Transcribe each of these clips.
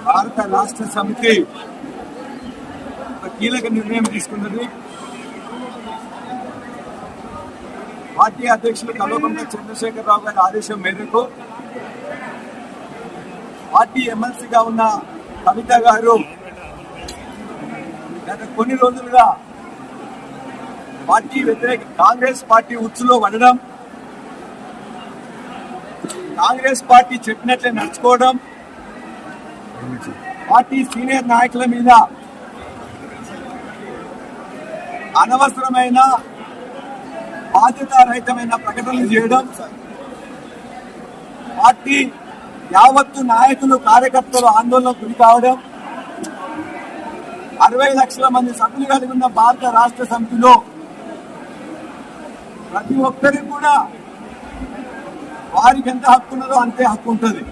భారత రాష్ట్ర సమితి ఒక కీలక నిర్ణయం తీసుకున్నది. పార్టీ అధ్యక్షులు కల్వకుంట్ల చంద్రశేఖరరావు గారి ఆదేశం మేరకు పార్టీ ఎమ్మెల్సీగా ఉన్న కవిత గారు గత కొన్ని రోజులుగా పార్టీ వ్యతిరేక కాంగ్రెస్ పార్టీ ఉచ్చులో పడడం, కాంగ్రెస్ పార్టీ చెప్పినట్లే నడుచుకోవడం, పార్టీ సీనియర్ నాయకుల మీద అనవసరమైన బాధ్యతారహితమైన ప్రకటనలు చేయడం, పార్టీ యావత్తు నాయకులు కార్యకర్తలు ఆందోళనకు గురి కావడం, 60 లక్షల మంది సభ్యులు కలిగి ఉన్న భారత రాష్ట్ర సమితిలో ప్రతి ఒక్కరికి కూడా వారికి ఎంత హక్కు ఉన్నదో అంతే హక్కు ఉంటుంది.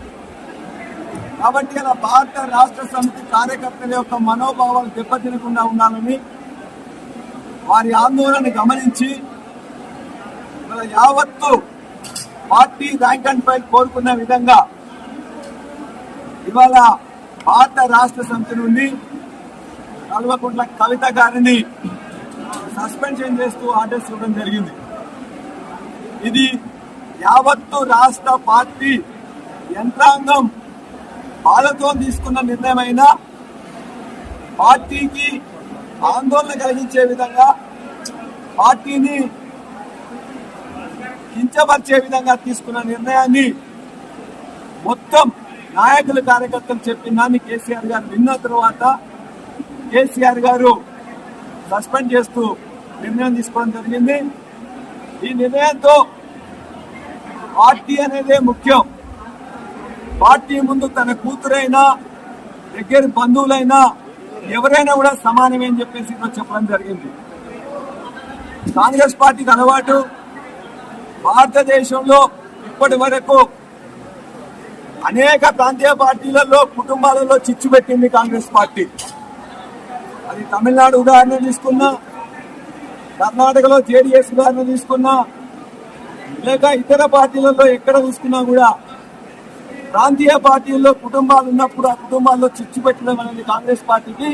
కాబట్టి అలా భారత రాష్ట్ర సమితి కార్యకర్తల యొక్క మనోభావాలు దెబ్బతినకుండా ఉండాలని వారి ఆందోళన గమనించి యావత్తు పార్టీ ర్యాంక్ అండ్ ఫైల్ కోరుకున్న విధంగా ఇవాళ భారత రాష్ట్ర సమితి నుండి కల్వకుంట్ల కవిత గారిని సస్పెన్షన్ చేస్తూ ఆర్డర్స్ ఇవ్వడం జరిగింది. ఇది యావత్తు రాష్ట్ర పార్టీ యంత్రాంగం బాధతో తీసుకున్న నిర్ణయమైన పార్టీకి ఆందోళన కలిగించే విధంగా, పార్టీని కించపరిచే విధంగా తీసుకున్న నిర్ణయాన్ని మొత్తం నాయకులు కార్యకర్తలు చెప్పిన దాన్ని కేసీఆర్ గారు విన్న తర్వాత కేసీఆర్ గారు సస్పెండ్ చేస్తూ నిర్ణయం తీసుకోవడం జరిగింది. ఈ నిర్ణయంతో పార్టీ అనేదే ముఖ్యం. పార్టీ ముందు తన కూతురైనా దగ్గర బంధువులైనా ఎవరైనా కూడా సమానమే అని చెప్పేసి చెప్పడం జరిగింది. కాంగ్రెస్ పార్టీకి అలవాటు భారతదేశంలో ఇప్పటి వరకు అనేక ప్రాంతీయ పార్టీలలో కుటుంబాలలో చిచ్చు పెట్టింది కాంగ్రెస్ పార్టీ. అది తమిళనాడు ఉదాహరణ తీసుకున్నా, కర్ణాటకలో జేడీఎస్ ఉదాహరణ తీసుకున్నా, లేక ఇతర పార్టీలలో ఎక్కడ తీసుకున్నా కూడా ప్రాంతీయ పార్టీల్లో కుటుంబాలు ఉన్నప్పుడు ఆ కుటుంబాల్లో చిచ్చు పెట్టడం అనేది కాంగ్రెస్ పార్టీకి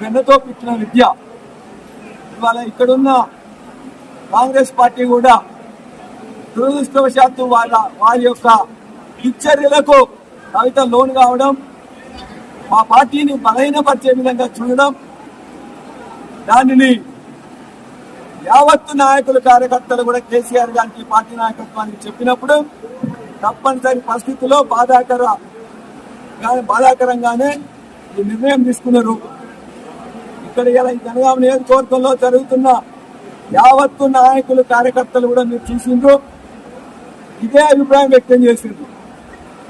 వెన్నతో పెట్టిన విద్య. ఇవాళ ఇక్కడున్న కాంగ్రెస్ పార్టీ కూడా దురదృష్టవశాత్తు వారి యొక్క దుశ్చర్యలకు కవిత లోన్ కావడం, మా పార్టీని బలహీనపరిచే విధంగా చూడడం, దానిని యావత్తు నాయకులు కార్యకర్తలు కూడా కేసీఆర్ గారికి పార్టీ నాయకత్వానికి చెప్పినప్పుడు తప్పనిసరి పరిస్థితుల్లో బాధాకరంగానే ఈ నిర్ణయం తీసుకున్నారు. ఇక్కడ ఇలా ఈ జనగామ నియోజకవర్గంలో జరుగుతున్న యావత్తు నాయకులు కార్యకర్తలు కూడా మీరు చూసిండ్రు, ఇదే అభిప్రాయం వ్యక్తం చేసిండ్రు.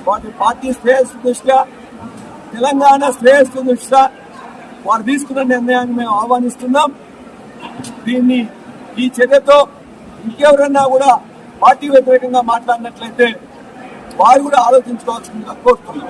వాటి పార్టీ శ్రేయస్సు దృష్ట్యా, తెలంగాణ శ్రేయస్సు దృష్ట్యా వారు తీసుకున్న నిర్ణయాన్ని మేము ఆహ్వానిస్తున్నాం. ఈ చర్యతో ఇంకెవరన్నా కూడా పార్టీ వ్యతిరేకంగా మాట్లాడినట్లయితే వారు కూడా ఆలోచించుకోవాల్సిందిగా కోరుతున్నాం.